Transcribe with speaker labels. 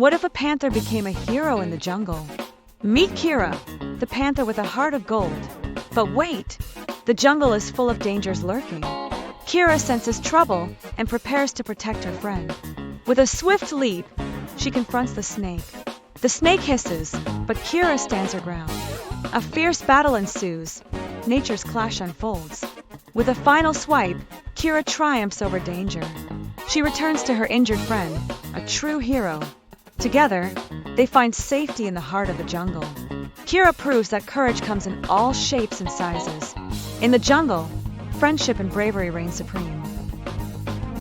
Speaker 1: What if a panther became a hero in the jungle? Meet Kira, the panther with a heart of gold. But wait, the jungle is full of dangers lurking. Kira senses trouble and prepares to protect her friend. With a swift leap, she confronts the snake. The snake hisses, but Kira stands her ground. A fierce battle ensues. Nature's clash unfolds. With a final swipe, Kira triumphs over danger. She returns to her injured friend, a true hero. Together, they find safety in the heart of the jungle. Kira proves that courage comes in all shapes and sizes. In the jungle, friendship and bravery reign supreme.